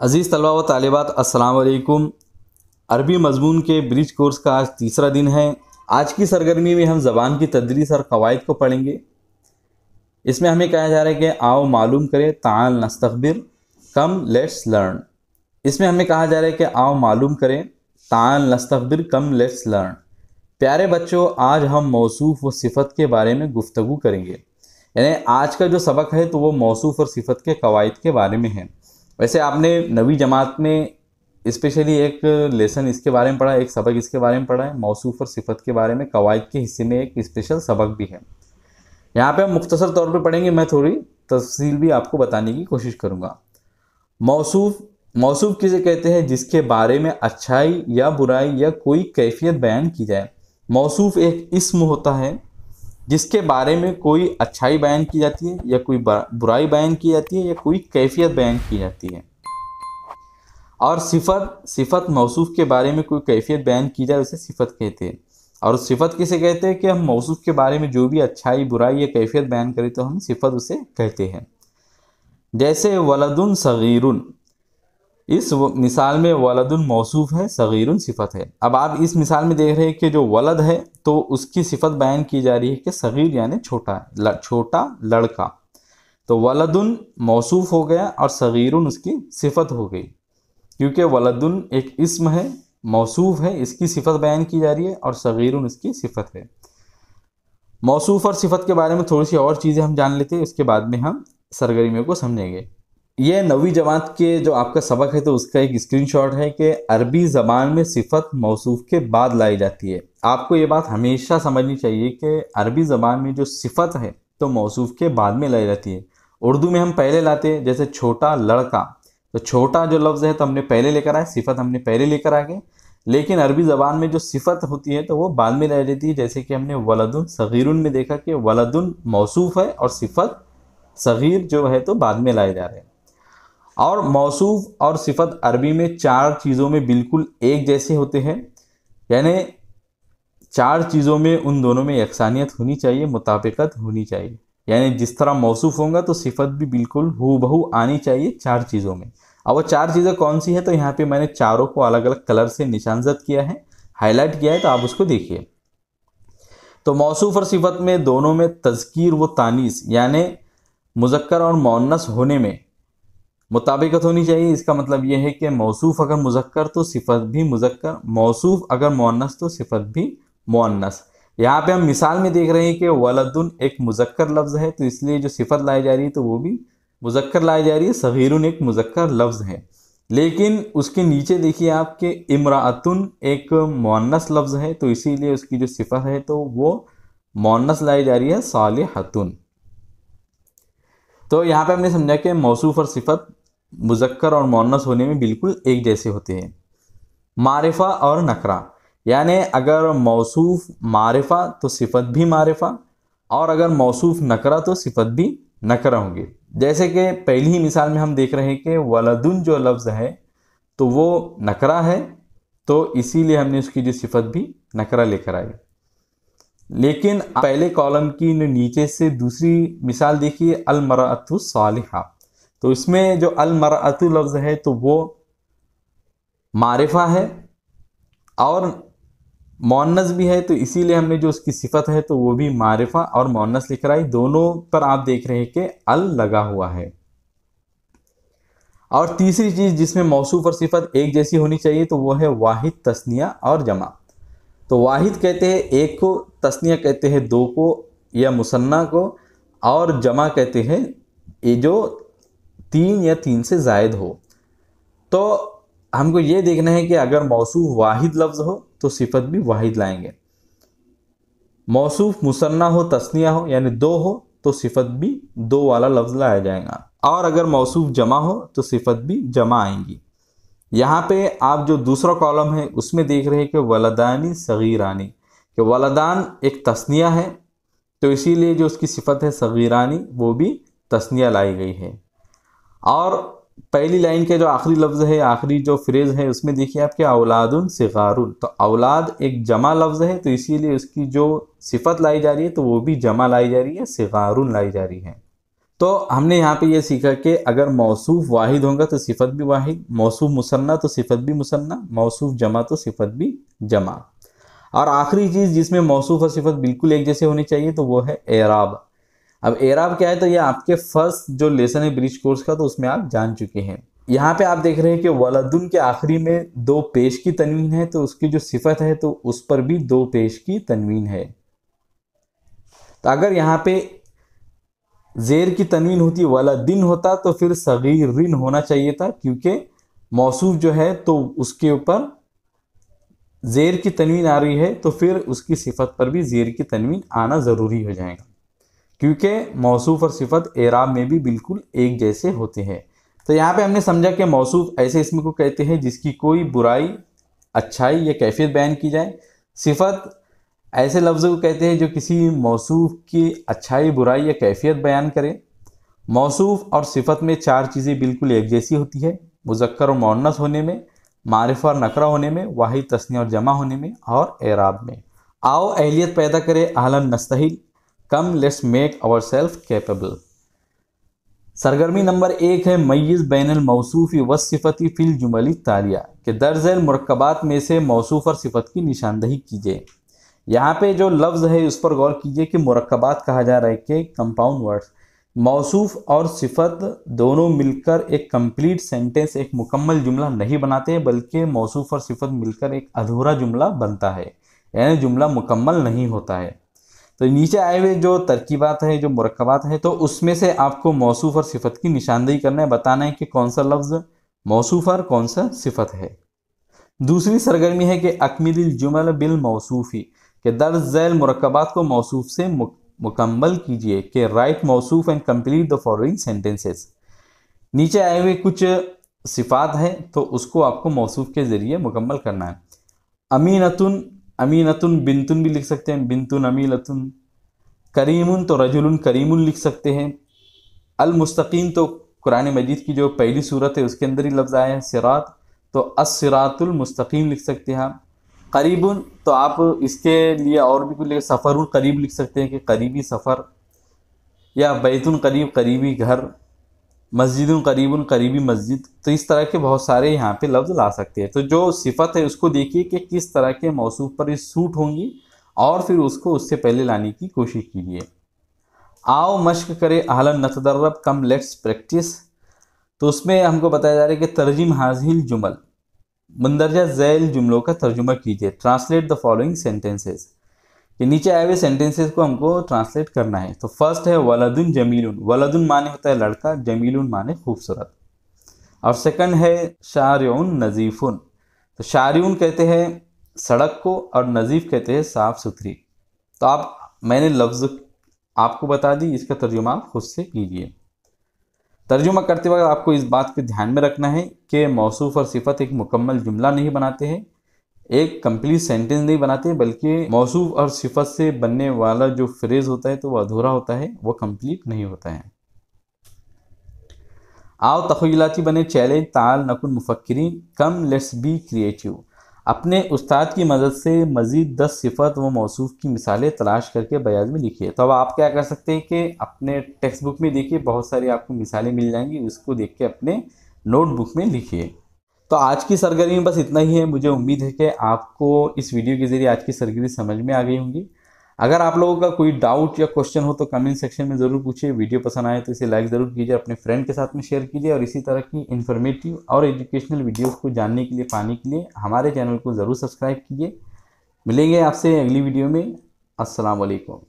अज़ीज़ तलबा व तालिबात अस्सलाम वालेकुम। अरबी मज़मून के ब्रिज कोर्स का आज तीसरा दिन है। आज की सरगर्मी में हम ज़बान की तदरीस और क़वाइद को पढ़ेंगे। इसमें हमें कहा जा रहा है कि आओ मालूम करें, ताल नस्तखबिर, कम लेट्स लर्न। इसमें हमें कहा जा रहा है कि आओ मालूम करें, ताल नस्तखबिर, कम लेट्स लर्न। प्यारे बच्चों, आज हम मौसूफ़ व सिफ़त के बारे में गुफ्तगू करेंगे। यानी आज का जो सबक है तो वो मौसूफ़ और सिफ़त के क़वाइद के बारे में है। वैसे आपने नवी जमात में स्पेशली एक लेसन इसके बारे में पढ़ा, एक सबक इसके बारे में पढ़ा है, मौसूफ़ और सिफ़त के बारे में क़वाइद के हिस्से में एक स्पेशल सबक भी है। यहाँ पे हम मुख्तसर तौर पे पढ़ेंगे, मैं थोड़ी तफसील भी आपको बताने की कोशिश करूँगा। मौसूफ़ किसे कहते हैं? जिसके बारे में अच्छाई या बुराई या कोई कैफियत बयान की जाए। मौसूफ़ एक इस्म होता है जिसके बारे में कोई अच्छाई बयान की जाती है या कोई बुराई बयान की जाती है या कोई कैफियत बयान की जाती है। और सिफ़त मौसूफ़ के बारे में कोई कैफियत बयान की जाए उसे सिफ़त कहते हैं। और सिफ़त किसे कहते हैं? कि हम मौसूफ़ के बारे में जो भी अच्छाई बुराई या कैफियत बयान करें तो हम सिफ़त उसे कहते हैं। जैसे वलदुन सगीरुन, इस मिसाल में वलदुन मौसूफ़ है, सगीरुन सिफ़त है। अब आप इस मिसाल में देख रहे हैं कि जो वलद है तो उसकी सिफ़त बयान की जा रही है कि सगीर यानी छोटा लड़का। तो वलदुन मौसूफ़ हो गया और सगीरुन उसकी सिफ़त हो गई, क्योंकि वलदुन एक इस्म है, मौसूफ़ है, इसकी सिफ़त बयान की जा रही है और सगीरुन इसकी सिफ़त है। मौसूफ़ और सिफ़त के बारे में थोड़ी सी और चीज़ें हम जान लेते हैं, उसके बाद में हम सरगर्मियों को समझेंगे। ये नवी जमात के जो आपका सबक है तो उसका एक स्क्रीनशॉट है कि अरबी ज़बान में सिफ़त मौसूफ़ के बाद लाई जाती है। आपको ये बात हमेशा समझनी चाहिए कि अरबी ज़बान में जो सिफ़त है तो मौसूफ़ के बाद में लाई जाती है। उर्दू में हम पहले लाते हैं, जैसे छोटा लड़का, तो छोटा जो लफ्ज़ है तो हमने पहले लेकर आए, सिफ़त हमने पहले लेकर आ गए। लेकिन अरबी ज़बान में जो सिफ़त होती है तो वो बाद में लाई जाती है। जैसे कि हमने वलदुन सगीरुन में देखा कि वलदुन मौसूफ़ है और सिफ़त सगीर जो है तो बाद में लाए जा रहे हैं। और मौसूफ़ और सिफ़त अरबी में चार चीज़ों में बिल्कुल एक जैसे होते हैं। यानी चार चीज़ों में उन दोनों में यकसानियत होनी चाहिए, मुताबिकत होनी चाहिए। यानी जिस तरह मौसूफ़ होगा तो सिफ़त भी बिल्कुल हूबहू आनी चाहिए चार चीज़ों में। अब वो चार चीज़ें कौन सी है? तो यहाँ पे मैंने चारों को अलग अलग कलर से निशानजद किया है, हाईलाइट किया है, तो आप उसको देखिए। तो मौसूफ़ और सिफ़त में दोनों में तज़कीर व तानीस यानी मुज़क्कर और मुअन्नस होने में मुताबिकत होनी चाहिए। इसका मतलब यह है कि मौसूफ़ अगर मुज़क्कर तो सिफ़त भी मुज़क्कर, मौसूफ़ अगर मुअन्नस तो सिफ़त भी मुअन्नस। यहाँ पे हम मिसाल में देख रहे हैं कि वलदुन एक मुज़क्कर लफ्ज़ है तो इसलिए जो सिफ़त लाई जा रही है तो वो भी मुज़क्कर लाई जा रही है। सगीरुन एक मुज़क्कर लफ्ज़ है, लेकिन उसके नीचे देखिए आपके इमराअतुन एक मुअन्नस लफ्ज़ है तो इसीलिए उसकी जो सिफ़त है तो वो मुअन्नस लाई जा रही है, सालिहतुन। तो यहाँ पे हमने समझा कि मौसूफ़ और सिफ़त मुज़क्कर और मुअन्नस होने में बिल्कुल एक जैसे होते हैं। मारिफ़ा और नकरा, यानी अगर मौसूफ़ मारिफ़ा तो सिफ़त भी मारिफ़ा, और अगर मौसूफ़ नकरा तो सिफ़त भी नकरा होंगे। जैसे कि पहली ही मिसाल में हम देख रहे हैं कि वलदुन जो लफ्ज़ है तो वो नकरा है तो इसीलिए हमने उसकी जो सिफ़त भी नकरा लेकर आई। लेकिन पहले कॉलम की नीचे से दूसरी मिसाल देखिए, अलमरअतु सालिहा, तो इसमें जो अलमरअतु लफ्ज़ है तो वो मारिफा है और मुअन्नस भी है, तो इसीलिए हमने जो उसकी सिफ़त है तो वो भी मारिफा और मुअन्नस लिख रहा है। दोनों पर आप देख रहे हैं कि अल लगा हुआ है। और तीसरी चीज़ जिसमें मौसूफ़ और सिफ़त एक जैसी होनी चाहिए तो वो है वाहिद, तस्निया और जमा। तो वाहिद कहते हैं एक को, तस्निया कहते हैं दो को या मुसन्ना को, और जमा कहते हैं ये जो तीन या तीन से ज़ायद हो। तो हमको ये देखना है कि अगर मौसूफ़ वाहिद लफ्ज़ हो तो सिफ़त भी वाहिद लाएंगे, मौसूफ़ मुसन्ना हो, तस्निया हो यानी दो हो तो सिफ़त भी दो वाला लफ्ज़ लाया जाएगा, और अगर मौसूफ़ जमा हो तो सिफ़त भी जमा आएंगी। यहाँ पे आप जो दूसरा कॉलम है उसमें देख रहे हैं कि वलदानी सगीरानी, कि वलदान एक तस्निया है तो इसीलिए जो उसकी सिफ़त है सगीरानी वो भी तस्निया लाई गई है। और पहली लाइन के जो आखिरी लफ्ज़ है, आखिरी जो फ्रेज़ है उसमें देखिए आपके औलादुन सिगारुन, तो औलाद एक जमा लफ्ज़ है तो इसीलिए उसकी जो सिफ़त लाई जा रही है तो वो भी जमा लाई जा रही है, सिगारुन लाई जा रही है। तो हमने यहाँ पे ये सीखा कि अगर मौसूफ वाहिद होगा तो सिफत भी वाहिद, मौसूफ मुसन्ना तो सिफत भी मुसन्ना, मौसूफ जमा तो सिफत भी जमा। और आखिरी चीज़ जिसमें मौसूफ और सिफत बिल्कुल एक जैसे होनी चाहिए तो वो है एराब। अब एराब क्या है, तो ये आपके फर्स्ट जो लेसन है ब्रिज कोर्स का, तो उसमें आप जान चुके हैं। यहाँ पे आप देख रहे हैं कि वलदुन के आखिरी में 2 पेश की तनवीन है, तो उसकी जो सिफत है तो उस पर भी 2 पेश की तनवीन है। तो अगर यहाँ पे जेर की तनवीन होती वलदिन होता तो फिर सगीरिन होना चाहिए था, क्योंकि मौसूफ जो है तो उसके ऊपर जेर की तनवीन आ रही है, तो फिर उसकी सिफत पर भी जेर की तनवीन आना ज़रूरी हो जाएगा, क्योंकि मौसूफ और सिफत एराब में भी बिल्कुल एक जैसे होते हैं। तो यहाँ पे हमने समझा कि मौसूफ ऐसे इसम को कहते हैं जिसकी कोई बुराई, अच्छाई या कैफियत बयान की जाए। सिफत ऐसे लफ्ज़ों को कहते हैं जो किसी मौसूफ की अच्छाई, बुराई या कैफियत बयान करें। मौसूफ और सिफत में 4 चीज़ें बिल्कुल एक जैसी होती है, मुज़क्कर और मुअन्नस होने में, मारिफा और नकरा होने में, वाहिद तस्नीया और जमा होने में, और एराब में। आओ अहलियत पैदा करें, अहलन नस्तहिल, come let's make our self capable. सरगर्मी नंबर 1 है मय्यिज़ बैनल मौसूफ़ी व सिफ़ती फिल जुमली तालिया, के दर्ज़ैल मुरक्कबात में से मौसूफ़ और सिफ़त की निशानदही कीजिए। यहाँ पे जो लफ्ज़ है उस पर गौर कीजिए कि मुरक्कबात कहा जा रहा है कि कंपाउंड वर्ड्स। मौसूफ़ और सिफ़त दोनों मिलकर एक कंप्लीट सेंटेंस, एक मुकम्मल जुमला नहीं बनाते हैं, बल्कि मौसूफ़ और सिफ़त मिलकर एक अधूरा जुमला बनता है, यानी जुमला मुकम्मल नहीं होता है। तो नीचे आए हुए जो तरकीबात है, जो मुरक्कबात है, तो उसमें से आपको मौसूफ़ और सिफ़त की निशानदेही करना है, बताना है कि कौन सा लफ्ज़ मौसूफ़ और कौन सा सिफ़त है। दूसरी सरगर्मी है कि अकमिलिल जुमल बिल मौसूफ़ी, के दर्ज झैल मुरक्कबात को मौसूफ़ से मुकम्मल कीजिए, कि राइट मौसूफ़ and complete the following sentences. नीचे आए हुए कुछ सिफ़ात हैं तो उसको आपको मौसूफ़ के ज़रिए मुकम्मल करना है। अमीनतुन, अमीनतुन बिंतुन भी लिख सकते हैं, बिंतुन अमीनतुन। करीमुन तो रजुलुन करीमुन लिख सकते हैं। अल मुस्तकीम तो कुरान मजीद की जो पहली सूरत है उसके अंदर ही लफ्ज़ आया है। सिरात तो अस्सिरातुल मुस्तकीम लिख सकते हैं आप। करीबुन तो आप इसके लिए और भी कुछ, सफ़रुन करीब लिख सकते हैं कि करीबी सफ़र, या बैतुन करीब करीबी घर, मस्जिदुन करीबुन करीबी मस्जिद। तो इस तरह के बहुत सारे यहाँ पे लफ्ज़ ला सकते हैं। तो जो सिफत है उसको देखिए कि किस तरह के मौसूफ पर सूट होंगी, और फिर उसको उससे पहले लाने की कोशिश कीजिए। आओ मश्क करें, अहलन नतदर्रब कम लेट्स प्रैक्टिस। तो उसमें हमको बताया जा रहा है कि तर्जिम हाजिल जुमल, मंदरजा झैल जुमलों का तर्जुमा कीजिए। ट्रांसलेट द फॉलोइंग सेंटेंसेस, कि नीचे आए हुए सेंटेंसेस को हमको ट्रांसलेट करना है। तो फर्स्ट है वलदुन जमीलुन, वलदुन माने होता है लड़का, जमीलुन माने खूबसूरत। और सेकंड है शारिउन नज़ीफ़ुन, तो शारिउन कहते हैं सड़क को और नज़ीफ़ कहते हैं साफ़ सुथरी। तो मैंने लफ्ज़ आपको बता दी, इसका तर्जुमा आप खुद से कीजिए। तर्जुमा करते वक्त आपको इस बात को ध्यान में रखना है कि मौसूफ़ और सिफ़त एक मुकम्मल जुमला नहीं बनाते हैं, एक कंप्लीट सेंटेंस नहीं बनाते, बल्कि मौसूफ़ और सिफ़त से बनने वाला जो फ्रेज़ होता है तो वो अधूरा होता है, वो कंप्लीट नहीं होता है। आओ तख़य्युलाती बने, चैलेंज ताल नकुन मुफ़क्किरीन कम लेट्स बी क्रिएटिव। अपने उस्ताद की मदद से मज़ीद 10 सिफ़त व मौसूफ़ की मिसालें तलाश करके बयान में लिखिए। तो अब आप क्या कर सकते हैं कि अपने टेक्स्ट बुक में देखिए, बहुत सारी आपको मिसालें मिल जाएंगी, उसको देख के अपने नोटबुक में लिखिए। तो आज की सरगर्मी बस इतना ही है। मुझे उम्मीद है कि आपको इस वीडियो के ज़रिए आज की सरगर्मी समझ में आ गई होंगी। अगर आप लोगों का कोई डाउट या क्वेश्चन हो तो कमेंट सेक्शन में ज़रूर पूछिए। वीडियो पसंद आए तो इसे लाइक ज़रूर कीजिए, अपने फ्रेंड के साथ में शेयर कीजिए, और इसी तरह की इन्फॉर्मेटिव और एजुकेशनल वीडियोस को जानने के लिए, पाने के लिए हमारे चैनल को ज़रूर सब्सक्राइब कीजिए। मिलेंगे आपसे अगली वीडियो में। अस्सलाम वालेकुम।